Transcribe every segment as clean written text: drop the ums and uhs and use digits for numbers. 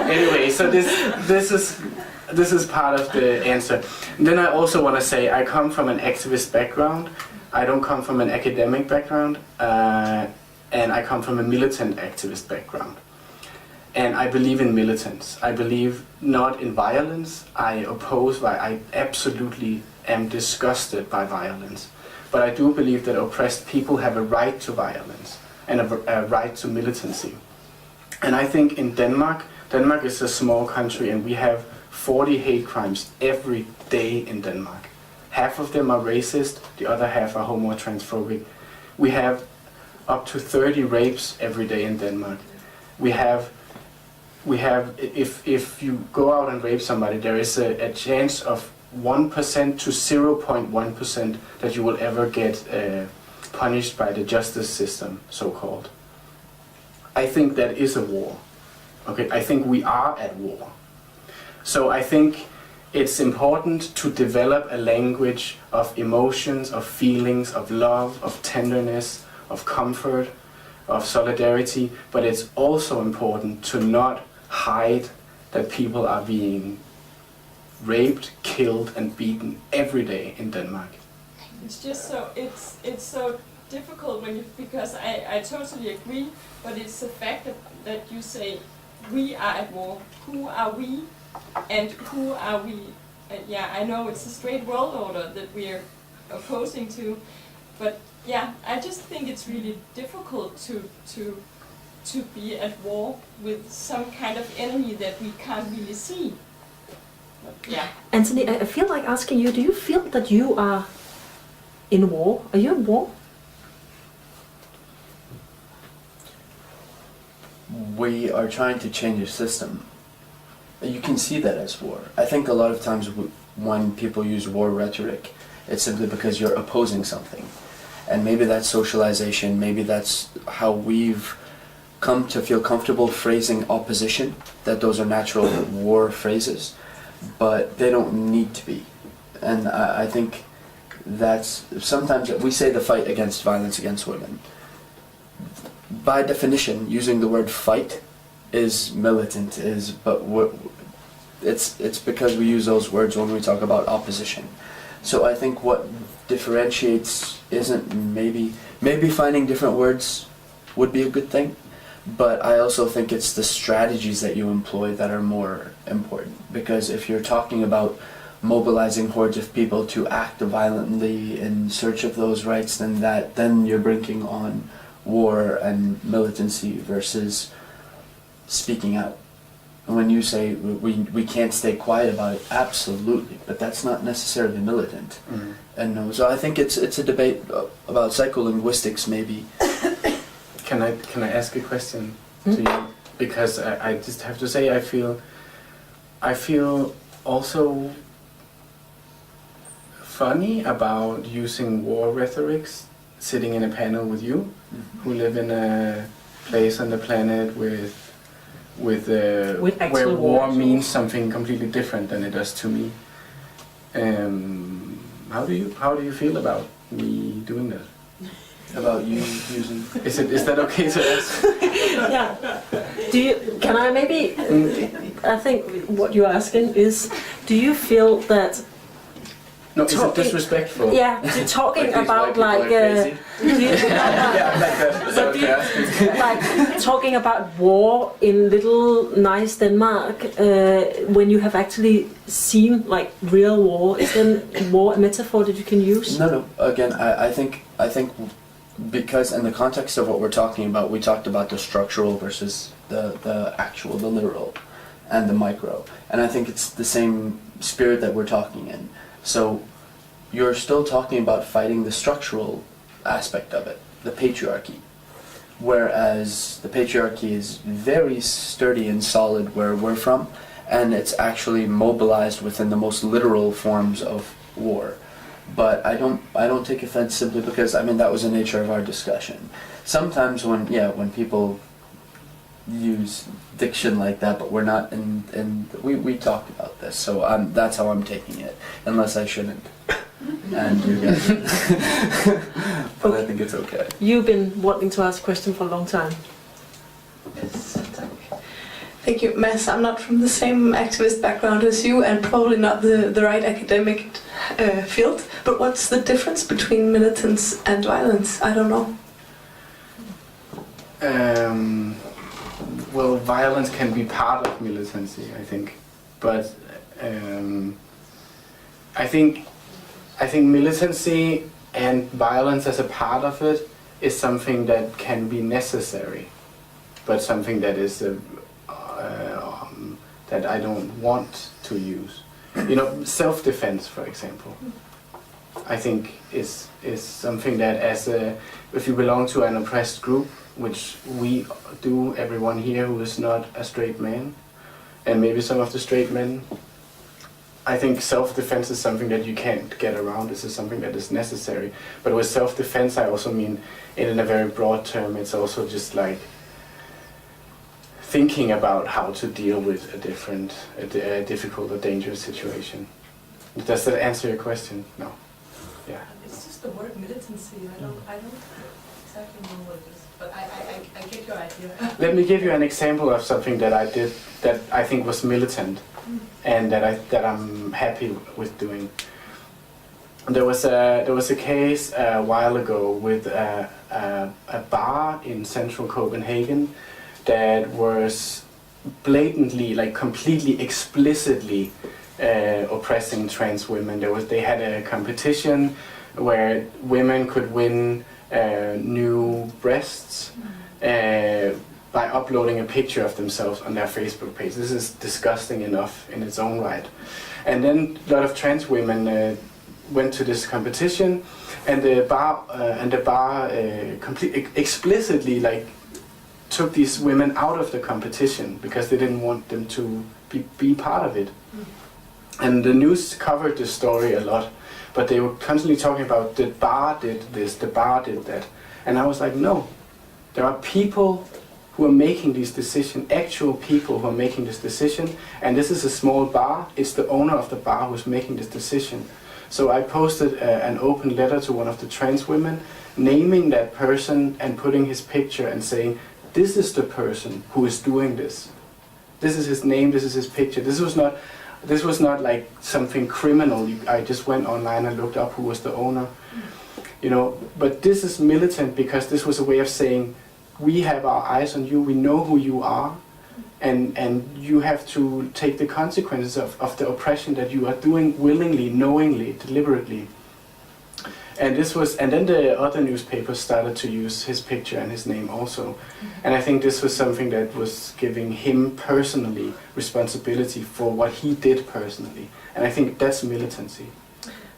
Anyway, so this is part of the answer. And then I also want to say I come from an activist background. I don't come from an academic background, and I come from a militant activist background. And I believe in militance. I believe not in violence. I absolutely am disgusted by violence. But I do believe that oppressed people have a right to violence and a right to militancy. And I think in Denmark is a small country, and we have 40 hate crimes every day in Denmark. Half of them are racist, the other half are homo or transphobic. We have up to 30 rapes every day in Denmark. We have if you go out and rape somebody, there is a chance of 1% to 0.1% that you will ever get punished by the justice system, so-called. I think that is a war. Okay, I think we are at war. So I think it's important to develop a language of emotions, of feelings, of love, of tenderness, of comfort, of solidarity, but it's also important to not hide that people are being raped, killed and beaten every day in Denmark. It's just so, it's so difficult when because I totally agree, but it's the fact that you say we are at war. Who are we and who are we? Yeah, I know it's a straight world order that we are opposing to, but yeah, I just think it's really difficult to be at war with some kind of enemy that we can't really see. Yeah. Anthony, I feel like asking you, do you feel that you are in war? Are you in war? We are trying to change a system. You can see that as war. I think a lot of times when people use war rhetoric, it's simply because you're opposing something. And maybe that's socialization, maybe that's how we've come to feel comfortable phrasing opposition, that those are natural war phrases, but they don't need to be. And I think that's, sometimes we say the fight against violence against women. By definition, using the word fight is militant, but it's because we use those words when we talk about opposition. So I think what differentiates isn't maybe finding different words would be a good thing, but I also think it's the strategies that you employ that are more important. Because if you're talking about mobilizing hordes of people to act violently in search of those rights, then you're bringing on war and militancy versus speaking out. And when you say we can't stay quiet about it, absolutely, but that's not necessarily militant. Mm-hmm. And no, so I think it's a debate about psycholinguistics maybe. Can I ask a question to you? Because I just have to say I feel also funny about using war rhetorics sitting in a panel with you, who live in a place on the planet with where war means something completely different than it does to me. How do you feel about me doing that? About you using... Is that okay to ask? Yeah. Can I maybe... I think what you're asking is, do you feel that... No, is it disrespectful? Yeah, talking about like... like talking about war in little nice Denmark, when you have actually seen like real war, is then war a metaphor that you can use? No. Again, I think because in the context of what we're talking about, we talked about the structural versus the actual, the literal, and the micro. And I think it's the same spirit that we're talking in. So you're still talking about fighting the structural aspect of it, the patriarchy. Whereas the patriarchy is very sturdy and solid where we're from, and it's actually mobilized within the most literal forms of war. But I don't take offense simply because, I mean, that was the nature of our discussion. Sometimes when people use diction like that, but we're not we talked about this, so that's how I'm taking it, unless I shouldn't. And you guys, but I think it's okay. You've been wanting to ask a question for a long time. Yes, Thank you, Mads. I'm not from the same activist background as you, and probably not the right academic field. But what's the difference between militance and violence? I don't know. Well, violence can be part of militancy, I think, but I think militancy and violence as a part of it is something that can be necessary, but something that is that I don't want to use. You know, self-defense, for example, I think is something that if you belong to an oppressed group, which we do, everyone here who is not a straight man, and maybe some of the straight men, I think self-defense is something that you can't get around. This is something that is necessary. But with self-defense, I also mean, in a very broad term, it's also just like thinking about how to deal with a difficult or dangerous situation. Does that answer your question? No. Yeah. It's just the word militancy. I don't exactly know what it is, but I get your idea. Let me give you an example of something that I did that I think was militant, and that I'm happy with doing. There was a case a while ago with a bar in central Copenhagen that was blatantly, like completely explicitly oppressing trans women. They had a competition where women could win new breasts by uploading a picture of themselves on their Facebook page. This is disgusting enough in its own right. And then a lot of trans women went to this competition, and the bar completely explicitly like took these women out of the competition because they didn't want them to be part of it. And the news covered this story a lot, but they were constantly talking about the bar did this, the bar did that. And I was like, no, there are people who are making these decisions, actual people who are making this decision, and this is a small bar. It's the owner of the bar who's making this decision. So I posted an open letter to one of the trans women, naming that person and putting his picture and saying, this is the person who is doing this. This is his name, this is his picture. This was not like something criminal. I just went online and looked up who was the owner. You know, but this is militant because this was a way of saying, we have our eyes on you, we know who you are, and you have to take the consequences of the oppression that you are doing willingly, knowingly, deliberately. And then the other newspapers started to use his picture and his name also. And I think this was something that was giving him personally responsibility for what he did personally. And I think that's militancy.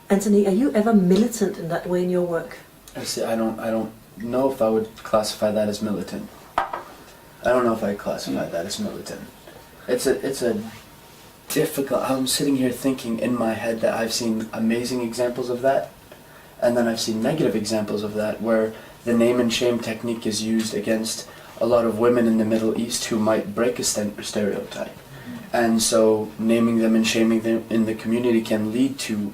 Anthony, are you ever militant in that way in your work? I don't know if I would classify that as militant. I don't know if I classify that as militant. It's a difficult. I'm sitting here thinking in my head that I've seen amazing examples of that. And then I've seen negative examples of that where the name and shame technique is used against a lot of women in the Middle East who might break a stereotype. And so naming them and shaming them in the community can lead to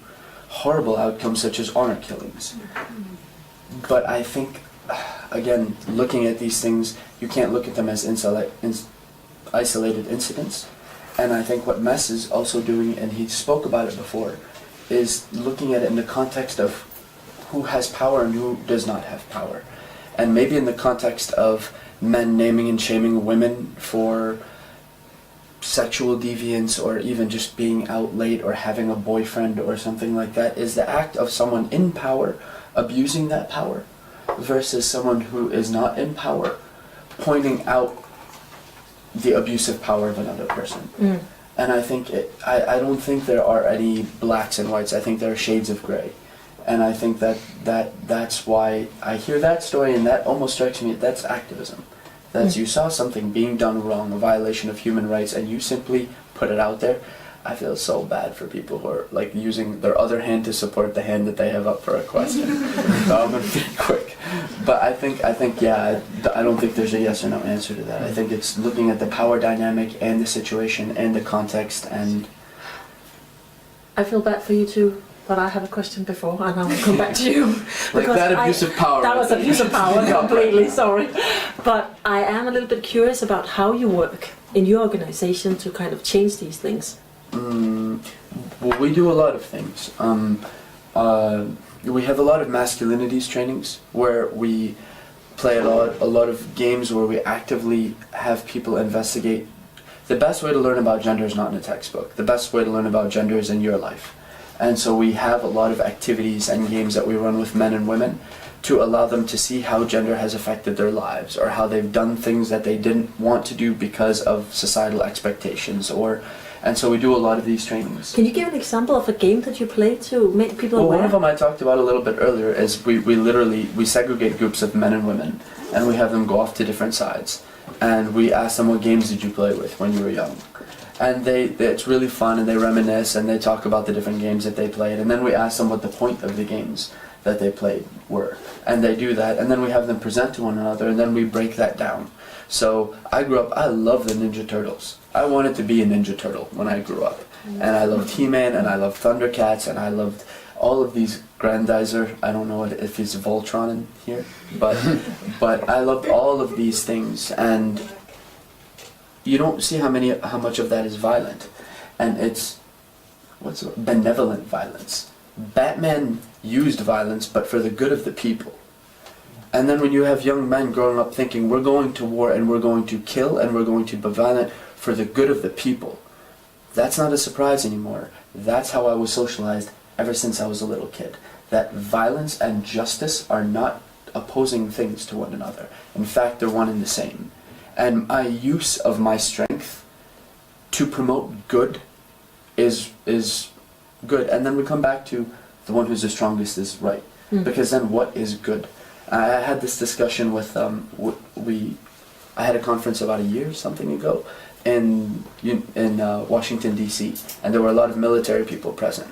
horrible outcomes such as honor killings. But I think, again, looking at these things, you can't look at them as isolated incidents. And I think what Mads is also doing, and he spoke about it before, is looking at it in the context of who has power and who does not have power. And maybe in the context of men naming and shaming women for sexual deviance or even just being out late or having a boyfriend or something like that is the act of someone in power abusing that power versus someone who is not in power pointing out the abusive power of another person. And I think I don't think there are any blacks and whites. I think there are shades of gray. And I think that's why I hear that story, and that almost strikes me, that's activism. That's you saw something being done wrong, a violation of human rights, and you simply put it out there. I feel so bad for people who are like using their other hand to support the hand that they have up for a question. I'm gonna be quick. But I think yeah, I don't think there's a yes or no answer to that. I think it's looking at the power dynamic and the situation and the context. And I feel bad for you too, but I have a question before, and I will come back to you. like that abusive power. That was abusive power, completely, sorry. But I am a little bit curious about how you work in your organization to kind of change these things. Well, we do a lot of things. We have a lot of masculinities trainings where we play a lot of games where we actively have people investigate. The best way to learn about gender is not in a textbook. The best way to learn about gender is in your life. And so we have a lot of activities and games that we run with men and women to allow them to see how gender has affected their lives, or how they've done things that they didn't want to do because of societal expectations, and so we do a lot of these trainings. Can you give an example of a game that you play to make people Well, aware? one of them I talked about a little bit earlier is we literally segregate groups of men and women, and we have them go off to different sides, and we ask them, what games did you play with when you were young? And it's really fun, and they reminisce, and they talk about the different games that they played, and then we ask them what the point of the games that they played were, and they do that, and then we have them present to one another, and then we break that down. So I grew up, I love the Ninja Turtles. I wanted to be a Ninja Turtle when I grew up, and I loved He-Man, and I loved Thundercats, and I loved all of these Grandizer. I don't know if he's Voltron in here, but I loved all of these things, and you don't see how much of that is violent, and it's benevolent violence. Batman used violence, but for the good of the people. And then when you have young men growing up thinking, we're going to war and we're going to kill and we're going to be violent for the good of the people, that's not a surprise anymore. That's how I was socialized ever since I was a little kid. That violence and justice are not opposing things to one another. In fact, they're one and the same. And my use of my strength to promote good is good. And then we come back to the one who's the strongest is right. Because then what is good? I had this discussion with I had a conference about a year something ago in Washington D.C. and there were a lot of military people present.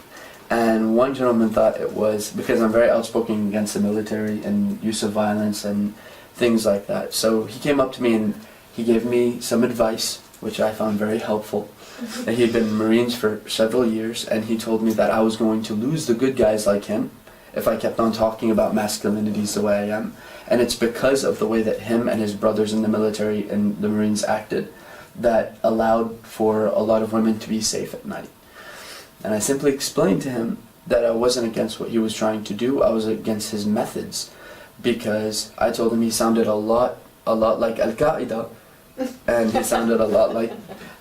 And one gentleman thought it was because I'm very outspoken against the military and use of violence and things like that. So he came up to me and he gave me some advice, which I found very helpful. He had been Marines for several years, and he told me that I was going to lose the good guys like him if I kept on talking about masculinities the way I am. And it's because of the way that him and his brothers in the military and the Marines acted that allowed for a lot of women to be safe at night. And I simply explained to him that I wasn't against what he was trying to do, I was against his methods. Because I told him he sounded a lot like Al-Qaeda, and he sounded a lot like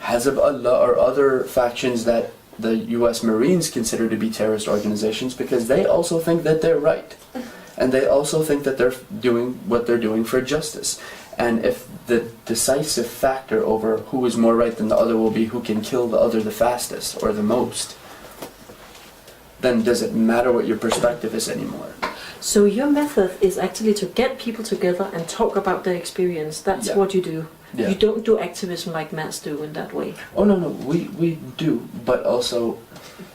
Hezbollah Allah or other factions that the US Marines consider to be terrorist organizations, because they also think that they're right. And they also think that they're doing what they're doing for justice. And if the decisive factor over who is more right than the other will be who can kill the other the fastest or the most, then does it matter what your perspective is anymore? So your method is actually to get people together and talk about their experience. That's what you do. Yeah. You don't do activism like Mads do in that way. Oh no, we do, but also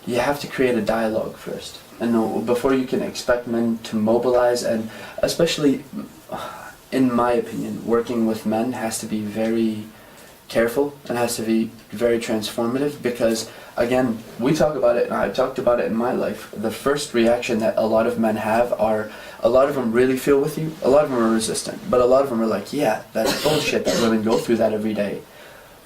you have to create a dialogue first. And before you can expect men to mobilize, and especially, in my opinion, working with men has to be very careful and has to be very transformative, because again, we talk about it, and I've talked about it in my life. The first reaction that a lot of men have are, a lot of them really feel with you, a lot of them are resistant, but a lot of them are like, yeah, that's bullshit that women go through that every day.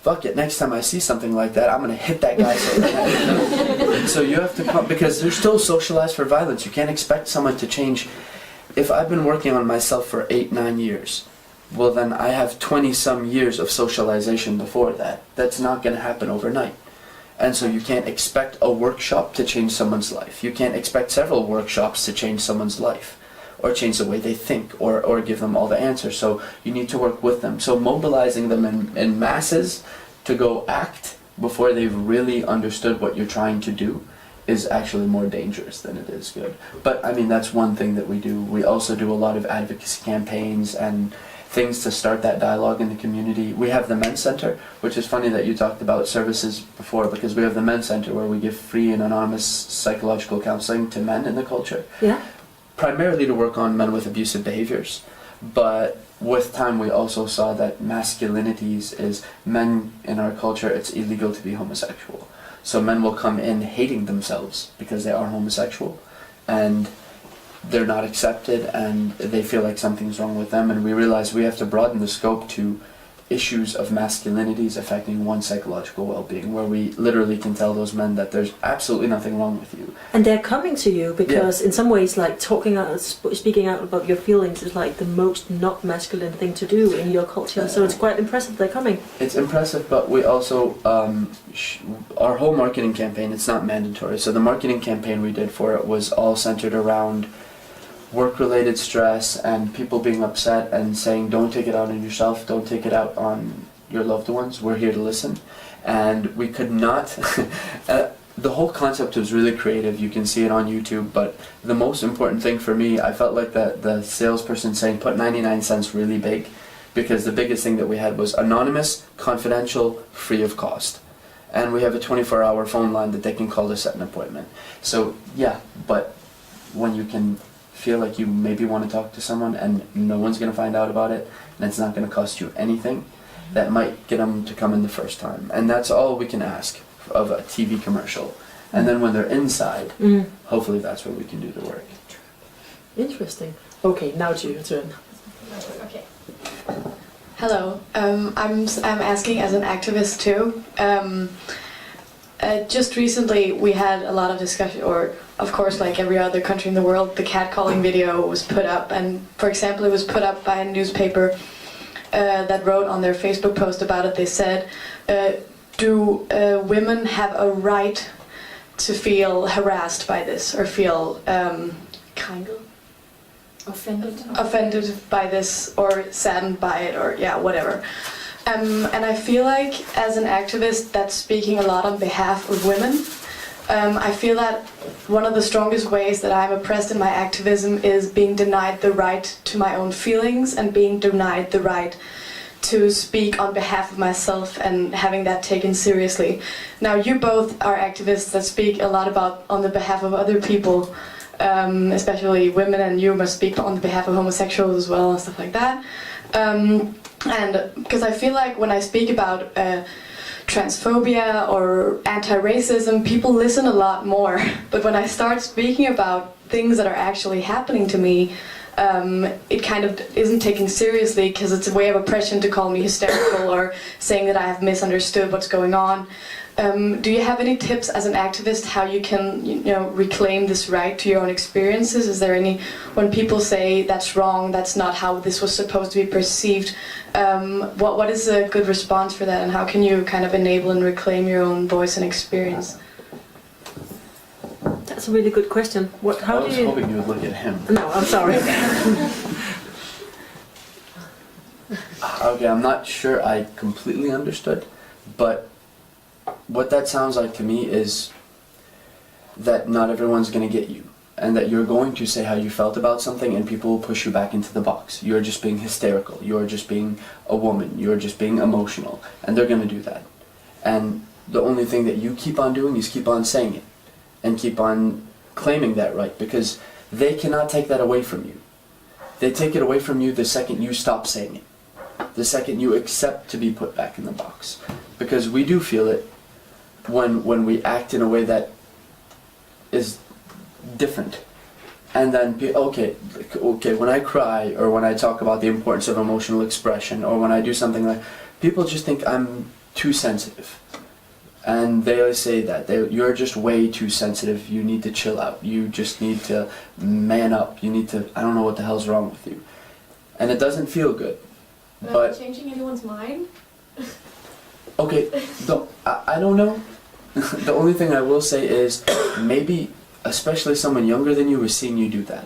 Fuck it, next time I see something like that, I'm gonna hit that guy so bad. So you have to come, because they're still socialized for violence. You can't expect someone to change. If I've been working on myself for 8-9 years, well then I have 20-some years of socialization before that. That's not gonna happen overnight. And so you can't expect a workshop to change someone's life. You can't expect several workshops to change someone's life, or change the way they think, or give them all the answers. So you need to work with them. So mobilizing them in masses to go act before they've really understood what you're trying to do is actually more dangerous than it is good. But I mean, that's one thing that we do. We also do a lot of advocacy campaigns and things to start that dialogue in the community. We have the Men's Center, which is funny that you talked about services before, because we have the Men's Center where we give free and anonymous psychological counseling to men in the culture. Yeah. Primarily to work on men with abusive behaviors, but with time we also saw that masculinities is men in our culture, it's illegal to be homosexual. So men will come in hating themselves because they are homosexual, and they're not accepted and they feel like something's wrong with them, and we realize we have to broaden the scope to issues of masculinities affecting one's psychological well-being, where we literally can tell those men that there's absolutely nothing wrong with you. And they're coming to you because in some ways, like talking out, speaking out about your feelings is like the most not masculine thing to do in your culture. So it's quite impressive they're coming. It's impressive, but we also, our whole marketing campaign, it's not mandatory. So the marketing campaign we did for it was all centered around work-related stress and people being upset and saying, don't take it out on yourself, don't take it out on your loved ones, we're here to listen. And we could not, the whole concept was really creative, you can see it on YouTube, but the most important thing for me, I felt like the salesperson saying put 99 cents really big, because the biggest thing that we had was anonymous, confidential, free of cost. And we have a 24-hour phone line that they can call to set an appointment. So yeah, but when you can feel like you maybe want to talk to someone and no one's going to find out about it and it's not going to cost you anything, that might get them to come in the first time. And that's all we can ask of a TV commercial. And then when they're inside, hopefully that's where we can do the work. Interesting. Okay, now to your turn. Okay. Hello, I'm asking as an activist too. Just recently we had a lot of discussion, or of course like every other country in the world, the catcalling video was put up, and for example it was put up by a newspaper that wrote on their Facebook post about it. They said, do women have a right to feel harassed by this, or feel kind of offended by this, or saddened by it, or yeah, whatever. And I feel like as an activist that's speaking a lot on behalf of women, I feel that one of the strongest ways that I'm oppressed in my activism is being denied the right to my own feelings and being denied the right to speak on behalf of myself and having that taken seriously. Now you both are activists that speak a lot about on the behalf of other people, especially women, and you must speak on behalf of homosexuals as well and stuff like that. And because I feel like when I speak about transphobia or anti-racism, people listen a lot more. But when I start speaking about things that are actually happening to me, it kind of isn't taken seriously, because it's a way of oppression to call me hysterical or saying that I have misunderstood what's going on. Do you have any tips as an activist how you can, reclaim this right to your own experiences? Is there any, when people say that's wrong, that's not how this was supposed to be perceived, what is a good response for that, and how can you kind of enable and reclaim your own voice and experience? That's a really good question. How I was hoping you would look at him. No, I'm sorry. Okay, I'm not sure I completely understood, but what that sounds like to me is that not everyone's going to get you, and that you're going to say how you felt about something and people will push you back into the box. You're just being hysterical, you're just being a woman, you're just being emotional, and they're going to do that. And the only thing that you keep on doing is keep on saying it and keep on claiming that right, because they cannot take that away from you. They take it away from you the second you stop saying it, the second you accept to be put back in the box. Because we do feel it when we act in a way that is different. And then, okay, when I cry, or when I talk about the importance of emotional expression, or when I do something like, people just think I'm too sensitive. And they always say that, you're just way too sensitive, you need to chill out, you just need to man up, you need to, I don't know what the hell's wrong with you. And it doesn't feel good. But changing anyone's mind? Okay, I don't know. The only thing I will say is, maybe, especially someone younger than you is seeing you do that.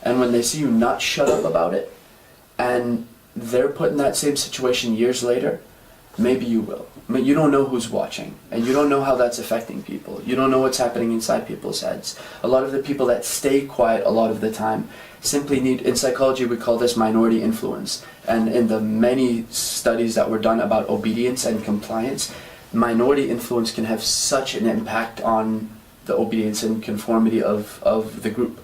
And when they see you not shut up about it, and they're put in that same situation years later, maybe you will. I mean, you don't know who's watching, and you don't know how that's affecting people. You don't know what's happening inside people's heads. A lot of the people that stay quiet a lot of the time simply need, in psychology we call this minority influence. And in the many studies that were done about obedience and compliance, minority influence can have such an impact on the obedience and conformity of the group.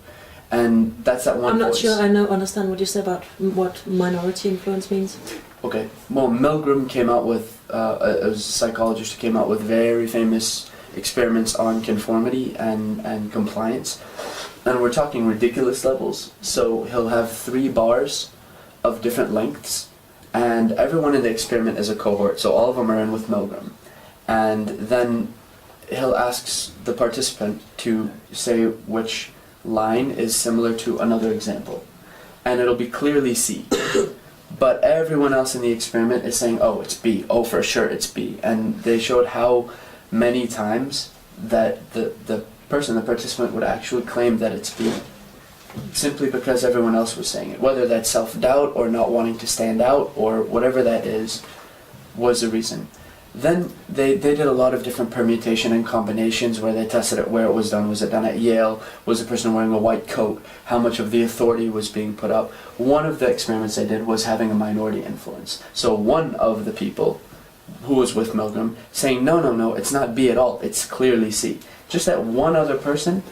And that's that one I'm not voice. sure I understand what you say about what minority influence means. Okay, well, Milgram came out with, a psychologist who came out with very famous experiments on conformity and compliance. and we're talking ridiculous levels. So he'll have 3 bars of different lengths, and everyone in the experiment is a cohort, so all of them are in with Milgram. And then he'll ask the participant to say which line is similar to another example, and it'll be clearly C. But everyone else in the experiment is saying, oh, it's B, oh, for sure it's B. And they showed how many times that the participant would actually claim that it's B, simply because everyone else was saying it. Whether that's self-doubt or not wanting to stand out or whatever that is, was the reason. Then they did a lot of different permutation and combinations where they tested it where it was done. Was it done at Yale? Was the person wearing a white coat? How much of the authority was being put up? One of the experiments they did was having a minority influence. So one of the people who was with Milgram saying, no, it's not B at all, it's clearly C. Just that one other person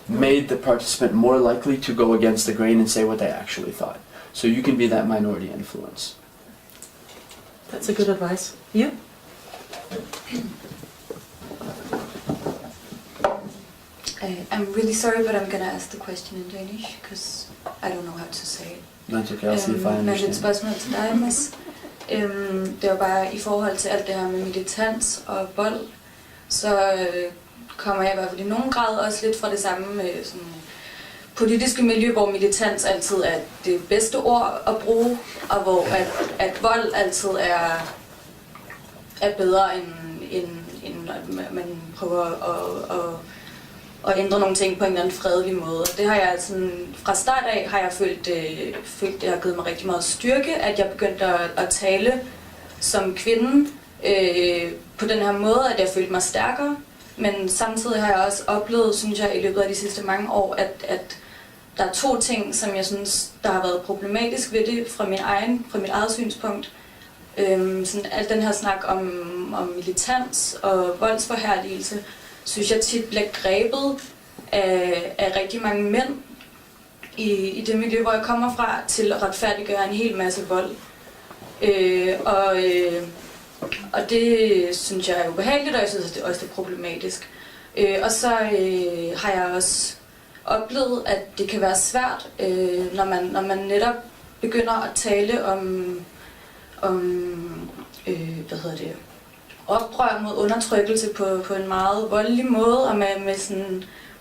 made the participant more likely to go against the grain and say what they actually thought. So you can be that minority influence. That's a good advice. You? I'm really sorry, but I'm gonna ask the question in Danish, because I don't know how to say it. That's okay, I'll see if I Men det er et understand. spørgsmål til dig, Mads. Det var bare i forhold til alt det her med militans og vold, så kommer jeg i hvert fald i nogen grad også lidt fra det samme sådan, politiske miljø, hvor militans altid er det bedste ord at bruge, og hvor at vold altid er bedre end at man prøver at ændre nogle ting på en eller anden fredelig måde. Det har jeg sådan, fra start af har jeg følt det har givet mig rigtig meget styrke, at jeg begyndte at tale som kvinde på den her måde, at jeg følte mig stærkere. Men samtidig har jeg også oplevet, synes jeg, i løbet af de sidste mange år, at der er 2 ting, som jeg synes, der har været problematisk ved det fra mit eget synspunkt. Sådan al den her snak om militans og voldsforherligelse, synes jeg tit bliver grebet af rigtig mange mænd i det miljø, hvor jeg kommer fra, til at retfærdiggøre en hel masse vold. Og det synes jeg er ubehageligt, og jeg synes det også er problematisk. Og så har jeg også oplevet, at det kan være svært, når man netop begynder at tale om oprør mod undertrykkelse på en meget voldelig måde, og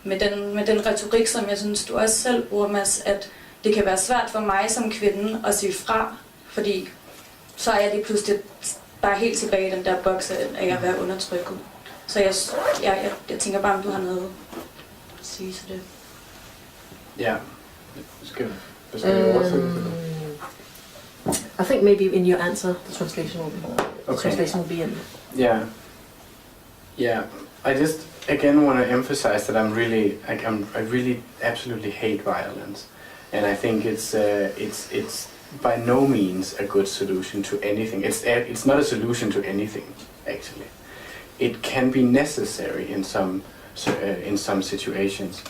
med den retorik, som jeg synes, du også selv bruger, Mads, at det kan være svært for mig som kvinde at sige fra, fordi så er det pludselig bare helt tilbage i den der boks af at være undertrykket. Så jeg tænker bare, om du har noget at sige til det. Ja. Skal jeg oversætte det? I think maybe in your answer, the translation will be in. Yeah. I just again want to emphasize that I really absolutely hate violence, and I think it's by no means a good solution to anything. It's not a solution to anything, actually. It can be necessary in some situations.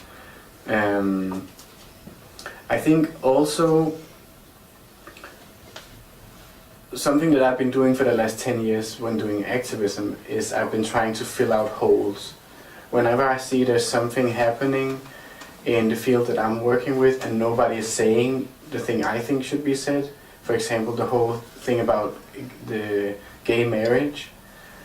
I think also something that I've been doing for the last 10 years when doing activism is I've been trying to fill out holes. Whenever I see there's something happening in the field that I'm working with and nobody is saying the thing I think should be said, for example the whole thing about the gay marriage,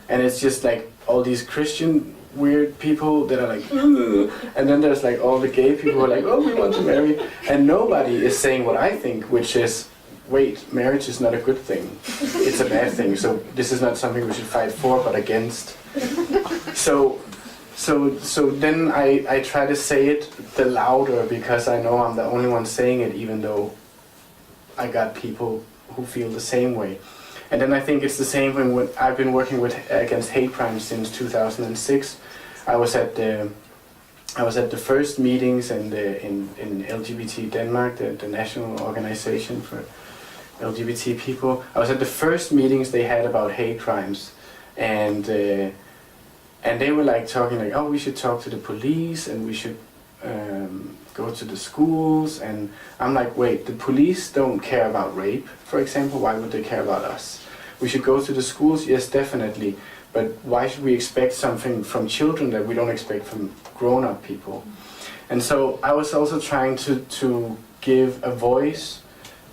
and it's just like all these Christian weird people that are like ugh, and then there's like all the gay people who are like, oh, we want to marry, and nobody is saying what I think, which is, wait, marriage is not a good thing. It's a bad thing. So this is not something we should fight for, but against. So then I try to say it the louder because I know I'm the only one saying it, even though I got people who feel the same way. And then I think it's the same when I've been working with against hate crimes since 2006. I was at the first meetings in LGBT Denmark, the national organization for LGBT people. I was at the first meetings they had about hate crimes, and they were like talking like, oh, we should talk to the police and we should go to the schools, and I'm like, wait, the police don't care about rape, for example, why would they care about us? We should go to the schools, yes, definitely, but why should we expect something from children that we don't expect from grown-up people? And so I was also trying to give a voice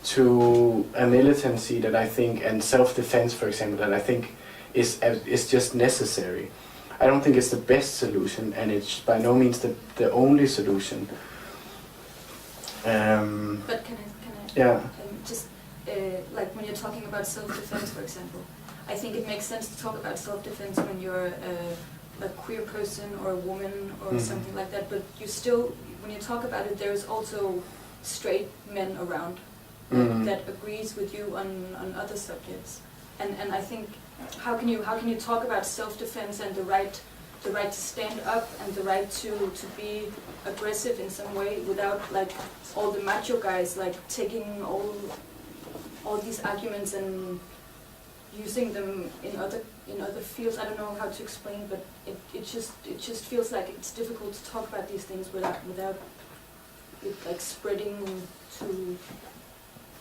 to a militancy that I think, and self-defense, for example, that I think is just necessary. I don't think it's the best solution, and it's by no means the only solution. But can I Yeah. just like when you're talking about self-defense, for example, I think it makes sense to talk about self-defense when you're a queer person or a woman or something like that. But you still, when you talk about it, there's also straight men around that agrees with you on other subjects. And I think how can you talk about self-defense and the right to stand up and the right to be aggressive in some way without like all the macho guys like taking all these arguments and using them in other fields. I don't know how to explain, but it just feels like it's difficult to talk about these things without it like spreading to.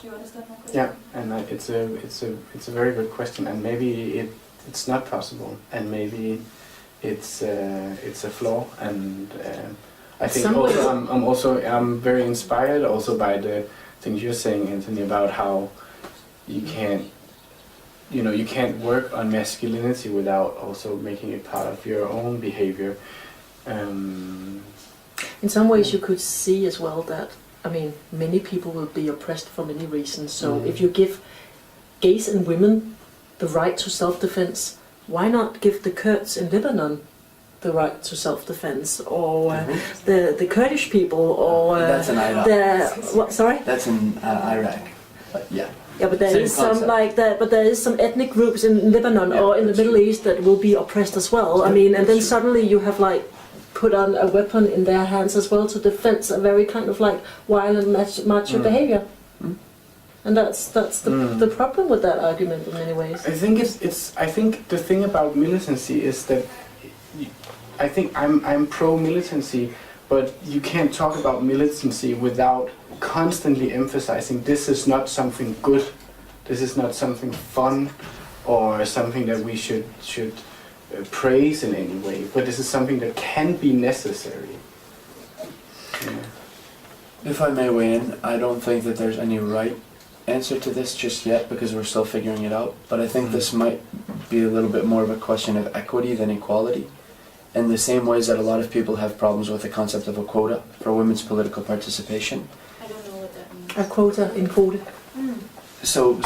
Do you understand my question? Yeah, and it's a very good question, and maybe it's not possible, and maybe it's a flaw, and I think also I'm very inspired also by the things you're saying, Anthony, about how you can't work on masculinity without also making it part of your own behavior. In some ways you could see as well that, I mean, many people will be oppressed for many reasons. So if you give gays and women the right to self-defense, why not give the Kurds in Lebanon the right to self-defense, or the Kurdish people, or that's in Iraq. what? Sorry, That's in Iraq. But yeah. Yeah, but there Same is some concept. like that. But there is some ethnic groups in Lebanon or in the Middle East that will be oppressed as well. I mean, and then suddenly you have like put on a weapon in their hands as well to defend a very kind of like violent macho behavior. And that's the problem with that argument in many ways. I think I think the thing about militancy is that I think I'm pro militancy, but you can't talk about militancy without constantly emphasizing this is not something good, this is not something fun, or something that we should praise in any way, but this is something that can be necessary. Yeah. If I may weigh in, I don't think that there's any right answer to this just yet because we're still figuring it out, but I think this might be a little bit more of a question of equity than equality. In the same ways that a lot of people have problems with the concept of a quota for women's political participation. I don't know what that means. A quota in quota. So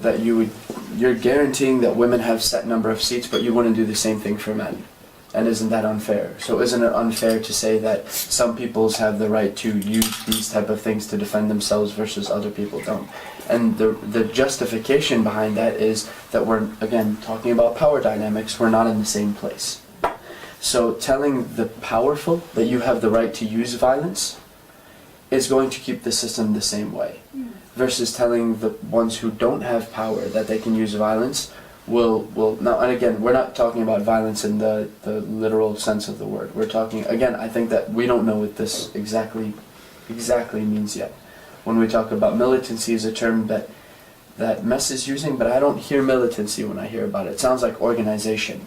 that you're guaranteeing that women have set number of seats, but you want to do the same thing for men. And isn't that unfair? So isn't it unfair to say that some peoples have the right to use these type of things to defend themselves versus other people don't? And the justification behind that is that we're, again, talking about power dynamics, we're not in the same place. So telling the powerful that you have the right to use violence is going to keep the system the same way. Versus telling the ones who don't have power that they can use violence will now, and again, we're not talking about violence in the literal sense of the word. We're talking, again, I think that we don't know what this exactly means yet. When we talk about militancy is a term that Mess is using, but I don't hear militancy when I hear about it. It sounds like organization.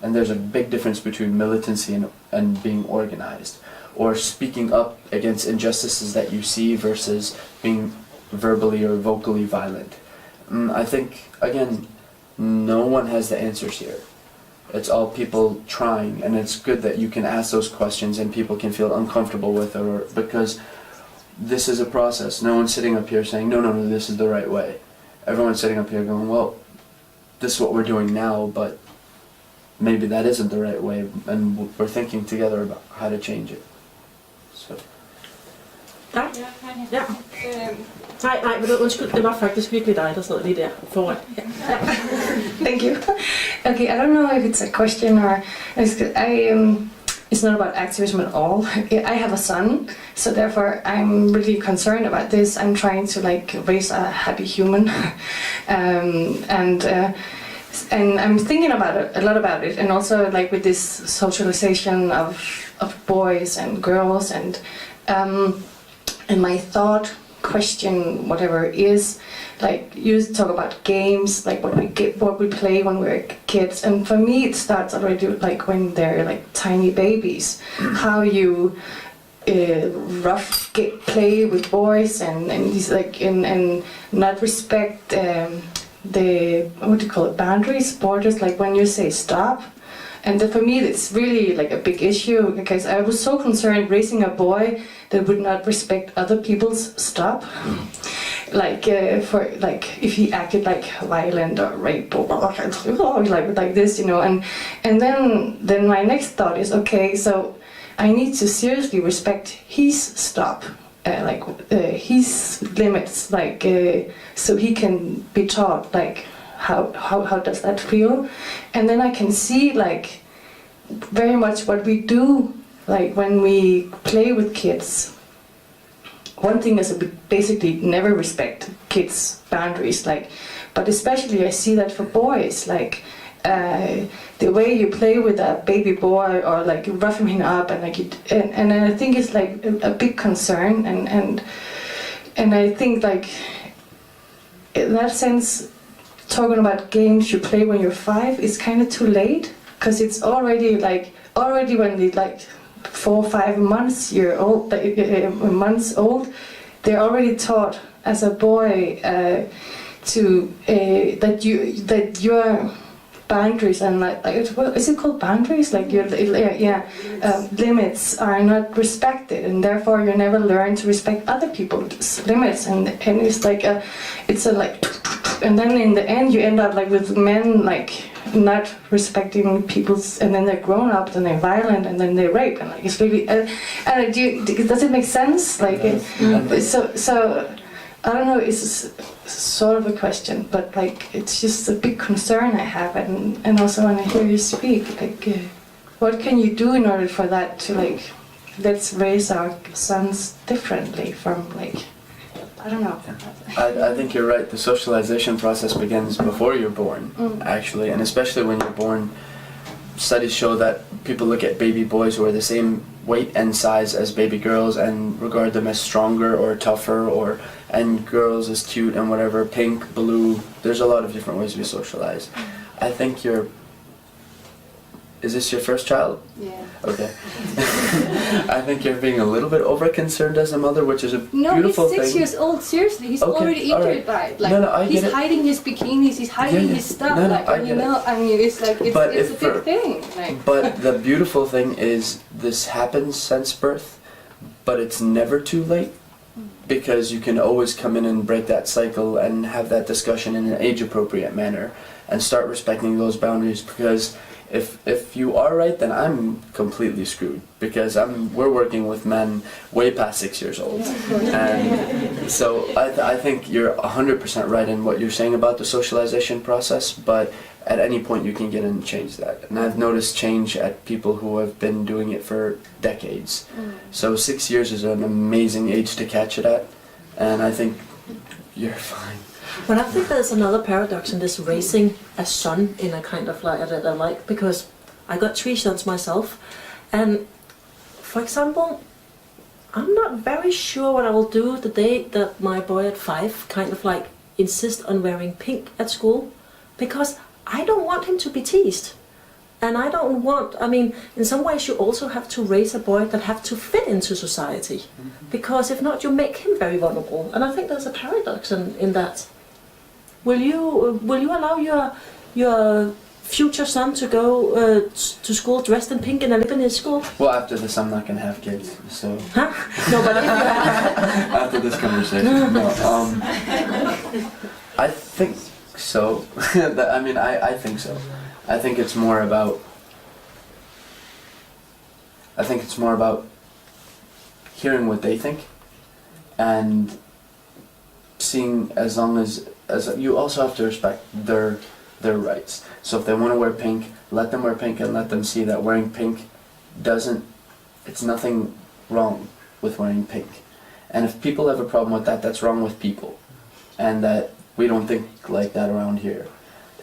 And there's a big difference between militancy and being organized. Or speaking up against injustices that you see versus being verbally or vocally violent. I think, again, no one has the answers here. It's all people trying, and it's good that you can ask those questions and people can feel uncomfortable with it, or because this is a process. No one's sitting up here saying, no, this is the right way. Everyone's sitting up here going, well, this is what we're doing now, but maybe that isn't the right way, and we're thinking together about how to change it. So. Tak. Ja. Nej, men undskyld, det var faktisk virkelig dig, der sad lige der foran. Thank you. Okay, I don't know if it's a question or it's not about activism at all. I have a son, so therefore I'm really concerned about this. I'm trying to like raise a happy human, and I'm thinking about it, a lot about it, and also like with this socialization of boys and girls, and my thought question, whatever, is like you talk about games, like what we play when we're kids, and for me it starts already like when they're like tiny babies. How you rough play with boys and he's like and not respect the what do you call it, boundaries, borders, like when you say stop. And for me it's really like a big issue because I was so concerned raising a boy that would not respect other people's stop. Like for like if he acted like violent or rape or like this, you know, and then my next thought is, okay, so I need to seriously respect his stop, his limits, like so he can be taught like how does that feel, and then I can see like very much what we do, like when we play with kids. One thing is we basically never respect kids' boundaries, like, but especially I see that for boys, like the way you play with a baby boy or like roughing him up and like and I think it's like a big concern and I think like in that sense talking about games you play when you're 5 is kind of too late because it's already when they like 4 or 5 months old, they're already taught as a boy to that your boundaries and like what is it called, boundaries, like your limits are not respected, and therefore you never learn to respect other people's limits, and it's like and then in the end you end up like with men like not respecting people's, and then they're grown up, then they're violent, and then they rape, and like it's really does it make sense? Like so I don't know, it's sort of a question, but like it's just a big concern I have, and also when I hear you speak, like what can you do in order for that to like let's raise our sons differently from like I don't know. I think you're right. The socialization process begins before you're born, actually, and especially when you're born. Studies show that people look at baby boys who are the same weight and size as baby girls and regard them as stronger or tougher, and girls as cute and whatever, pink, blue. There's a lot of different ways we socialize. I think is this your first child? Yeah. Okay. I think you're being a little bit over-concerned as a mother, which is a beautiful thing. No, he's 6 years old, seriously. He's Okay, already injured by it. Like, he's hiding his bikinis, he's hiding his stuff. I mean, it's like, it's a big thing. Like. But the beautiful thing is this happens since birth, but it's never too late, because you can always come in and break that cycle and have that discussion in an age-appropriate manner and start respecting those boundaries, because if you are right, then I'm completely screwed, because we're working with men way past 6 years old. And so I think you're 100% right in what you're saying about the socialization process, but at any point you can get in and change that. And I've noticed change at people who have been doing it for decades. So 6 years is an amazing age to catch it at, and I think you're fine. But I think there's another paradox in this raising a son in a kind of like because I got 3 sons myself, and for example, I'm not very sure what I will do the day that my boy at 5 kind of like insists on wearing pink at school, because I don't want him to be teased. And I don't want, I mean, in some ways you also have to raise a boy that have to fit into society, because if not you make him very vulnerable. And I think there's a paradox in that. Will you allow your future son to go to school dressed in pink in a Lebanese school? Well, after this I'm not going to have kids, so... Huh? No, but if you after this conversation, no. I think so. I think so. I think it's more about hearing what they think and seeing, as long as you also have to respect their rights. So if they want to wear pink, let them wear pink, and let them see that wearing pink it's nothing wrong with wearing pink. And if people have a problem with that, that's wrong with people, and that we don't think like that around here.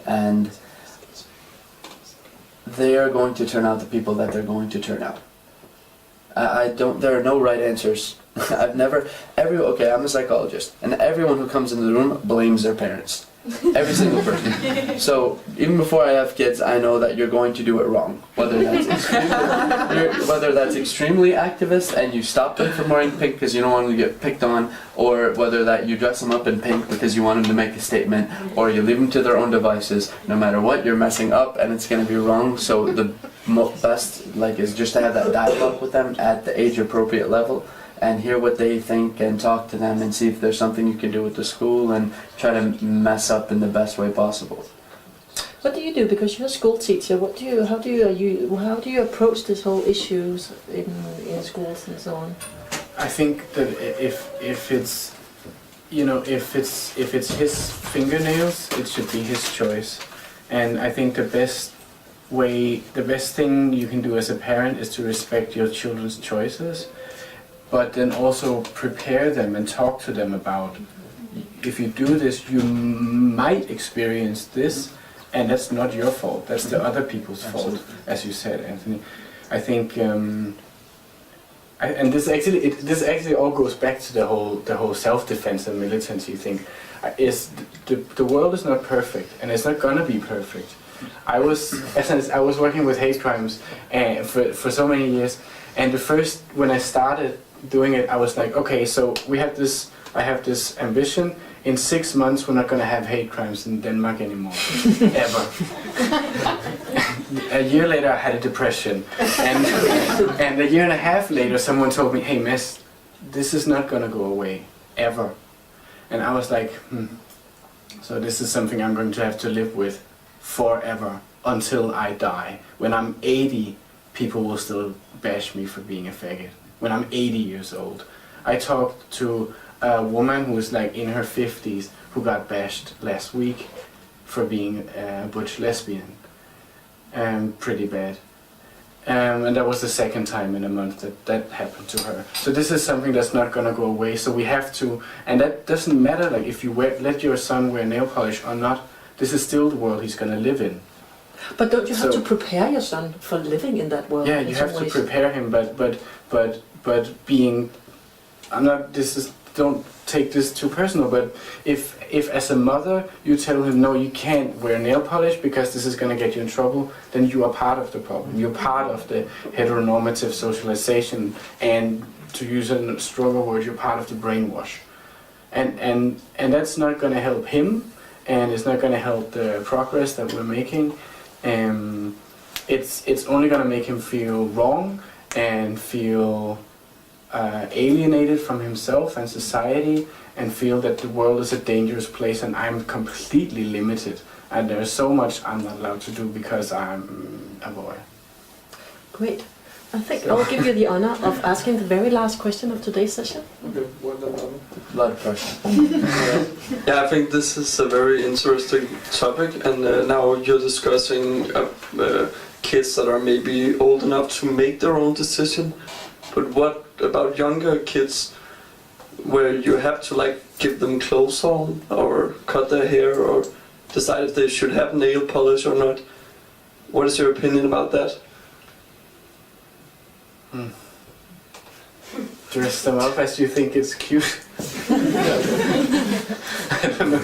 And they are going to turn out the people that they're going to turn out. There are no right answers. I'm a psychologist, and everyone who comes into the room blames their parents. Every single person. So even before I have kids, I know that you're going to do it wrong. Whether that's extremely activist and you stop them from wearing pink because you don't want them to get picked on, or whether that you dress them up in pink because you want them to make a statement, or you leave them to their own devices. No matter what, you're messing up and it's going to be wrong. So the best is just to have that dialogue with them at the age appropriate level, and hear what they think and talk to them and see if there's something you can do with the school and try to mess up in the best way possible. What do you do? Because you're a school teacher. How do you approach this whole issues in schools and so on? I think that if it's his fingernails, it should be his choice. And I think the best thing you can do as a parent is to respect your children's choices, but then also prepare them and talk to them about, if you do this, you might experience this, and that's not your fault. That's the other people's fault, as you said, Anthony. I think, and this actually all goes back to the whole self-defense and militancy thing. Is the world is not perfect, and it's not gonna be perfect. I was working with hate crimes for so many years, and when I started doing it, I was like, okay, so I have this ambition. In 6 months, we're not going to have hate crimes in Denmark anymore, ever. A year later, I had a depression, and a year and a half later, someone told me, hey, Mads, this is not going to go away, ever. And I was like, so this is something I'm going to have to live with forever, until I die. When I'm 80, people will still bash me for being a faggot. When I'm 80 years old. I talked to a woman who was like in her 50s who got bashed last week for being a butch lesbian. Pretty bad. And that was the second time in a month that happened to her. So this is something that's not gonna go away. So we have to, and that doesn't matter like if you let your son wear nail polish or not, this is still the world he's gonna live in. But don't you have to prepare your son for living in that world? Yeah, you have to prepare him, but being, don't take this too personal, but if as a mother you tell him, no, you can't wear nail polish because this is going to get you in trouble, then you are part of the problem. You're part of the heteronormative socialization, and to use a stronger word, you're part of the brainwash. And that's not going to help him, and it's not going to help the progress that we're making. It's only going to make him feel wrong and feel alienated from himself and society, and feel that the world is a dangerous place and I'm completely limited and there's so much I'm not allowed to do because I'm a boy. Great. I think I'll give you the honor of asking the very last question of today's session. Okay, well done. Blood pressure. Yeah, I think this is a very interesting topic, and now you're discussing kids that are maybe old enough to make their own decision. But what about younger kids where you have to like give them clothes on or cut their hair or decide if they should have nail polish or not? What is your opinion about that? Dress them up as you think it's cute. I don't know.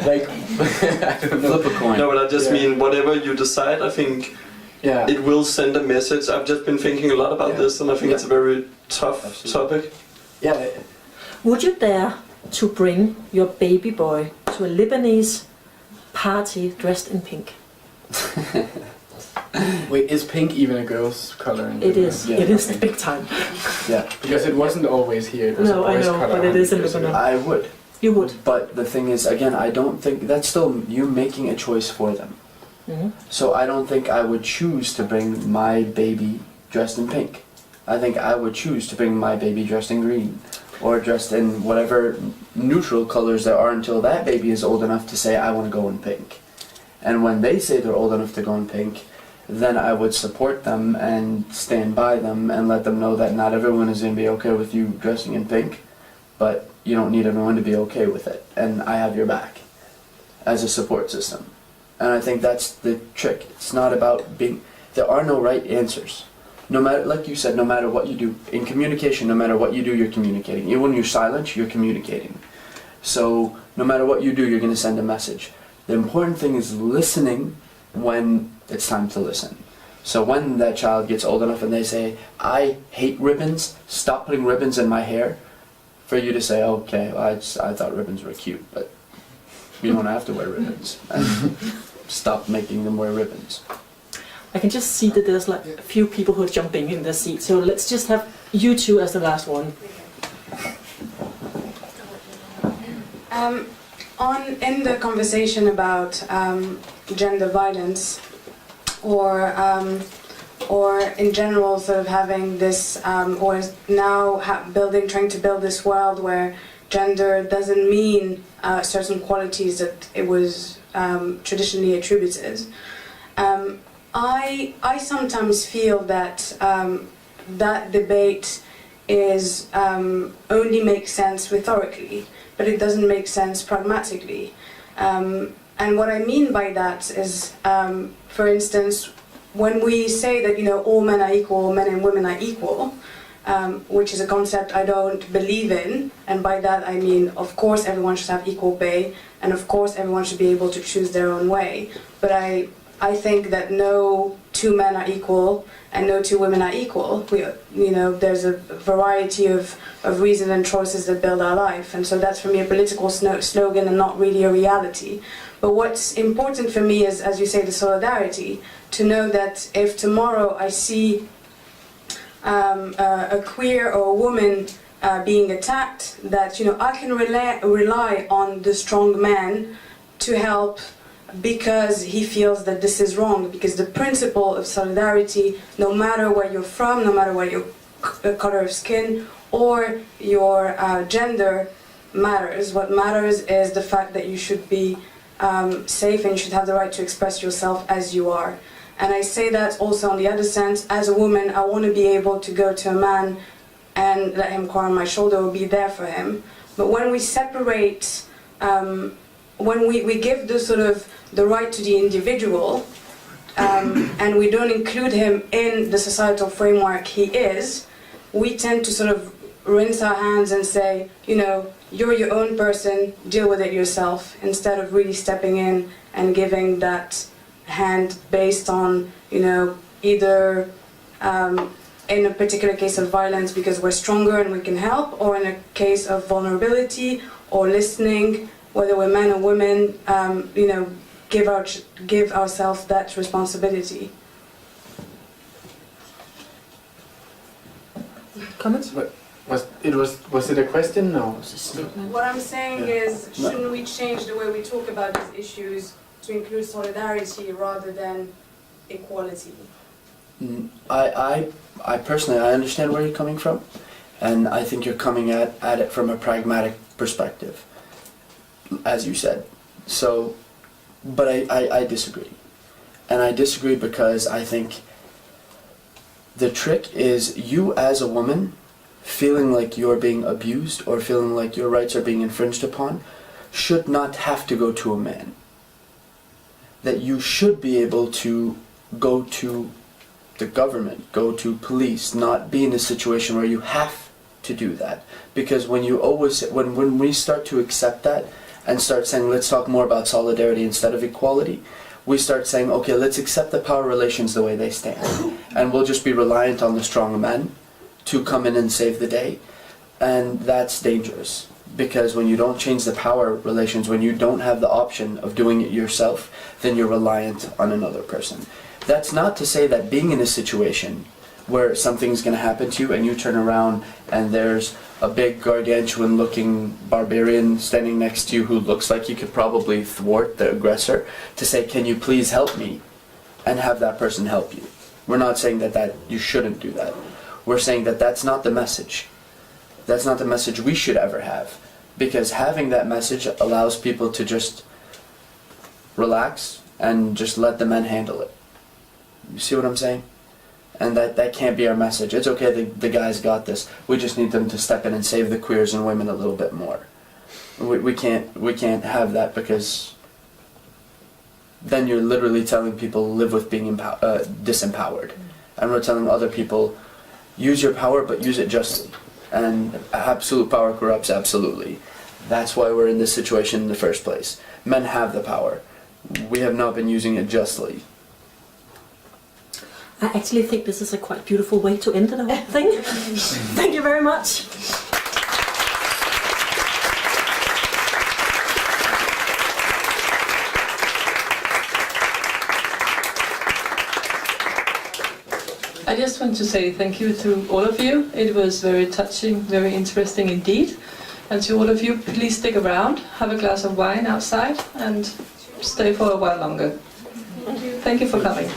Like, I don't know. Flip a coin. No, but I just mean whatever you decide, I think it will send a message. I've just been thinking a lot about this, and I think it's a very tough topic. Yeah. Would you dare to bring your baby boy to a Lebanese party dressed in pink? Wait, is pink even a girl's color? It is. Yeah, it is big time. Yeah, because it wasn't always here. It was No, a I boy's know, color but it is in Lebanon. I would. You would. But the thing is, again, I don't think that's still you making a choice for them. Mm-hmm. So I don't think I would choose to bring my baby dressed in pink. I think I would choose to bring my baby dressed in green, or dressed in whatever neutral colors there are until that baby is old enough to say, I want to go in pink. And when they say they're old enough to go in pink, then I would support them and stand by them and let them know that not everyone is going to be okay with you dressing in pink, but you don't need everyone to be okay with it. And I have your back as a support system. And I think that's the trick. It's not about being... There are no right answers. No matter, like you said, no matter what you do. In communication, no matter what you do, you're communicating. Even when you're silent, you're communicating. So no matter what you do, you're going to send a message. The important thing is listening when it's time to listen. So when that child gets old enough and they say, I hate ribbons, stop putting ribbons in my hair, for you to say, okay, well, I thought ribbons were cute, but you don't have to wear ribbons. And stop making them wear ribbons. I can just see that there's like a few people who are jumping in their seat, so let's just have you two as the last one. In the conversation about gender violence, or in general, sort of having this, or now trying to build this world where gender doesn't mean certain qualities that it was traditionally attributed. I sometimes feel that that debate is only makes sense rhetorically, but it doesn't make sense pragmatically. And what I mean by that is, for instance, when we say that, you know, all men are equal, men and women are equal, which is a concept I don't believe in, and by that I mean, of course, everyone should have equal pay, and of course, everyone should be able to choose their own way. But I think that no two men are equal and no two women are equal. There's a variety of reasons and choices that build our life, and so that's for me a political slogan and not really a reality. But what's important for me is, as you say, the solidarity, to know that if tomorrow I see a queer or a woman being attacked, that, you know, I can rely on the strong man to help, because he feels that this is wrong, because the principle of solidarity, no matter where you're from, no matter what your color of skin or your gender, matters. What matters is the fact that you should be safe and you should have the right to express yourself as you are. And I say that also on the other sense, as a woman, I want to be able to go to a man and let him cry on my shoulder or be there for him. But when we separate, when we give the sort of the right to the individual, and we don't include him in the societal framework he is, we tend to sort of rinse our hands and say, you know, you're your own person, deal with it yourself, instead of really stepping in and giving that hand based on, you know, either in a particular case of violence because we're stronger and we can help, or in a case of vulnerability or listening, whether we're men or women, you know, give ourselves that responsibility. Comments? Was it a question? No. What I'm saying is, shouldn't we change the way we talk about these issues to include solidarity rather than equality? I personally, I understand where you're coming from, and I think you're coming at it from a pragmatic perspective, as you said. So, but I disagree. And I disagree because I think the trick is you as a woman feeling like you're being abused or feeling like your rights are being infringed upon should not have to go to a man. That you should be able to go to the government, go to police, not be in a situation where you have to do that. Because when we start to accept that and start saying, let's talk more about solidarity instead of equality, we start saying, okay, let's accept the power relations the way they stand. And we'll just be reliant on the strong men to come in and save the day. And that's dangerous. Because when you don't change the power relations, when you don't have the option of doing it yourself, then you're reliant on another person. That's not to say that being in a situation where something's going to happen to you and you turn around and there's a big gargantuan looking barbarian standing next to you who looks like he could probably thwart the aggressor, to say, can you please help me, and have that person help you. We're not saying that you shouldn't do that. We're saying that that's not the message. That's not the message we should ever have. Because having that message allows people to just relax and just let the men handle it. You see what I'm saying? And that can't be our message. It's okay, the guys got this. We just need them to step in and save the queers and women a little bit more. We can't have that, because then you're literally telling people live with being disempowered. And we're telling other people, use your power, but use it justly. And absolute power corrupts absolutely. That's why we're in this situation in the first place. Men have the power. We have not been using it justly. I actually think this is a quite beautiful way to end the whole thing. Thank you very much. I just want to say thank you to all of you. It was very touching, very interesting indeed. And to all of you, please stick around, have a glass of wine outside, and stay for a while longer. Thank you for coming.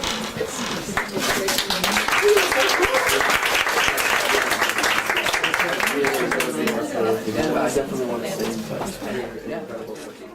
I definitely want to stay in touch.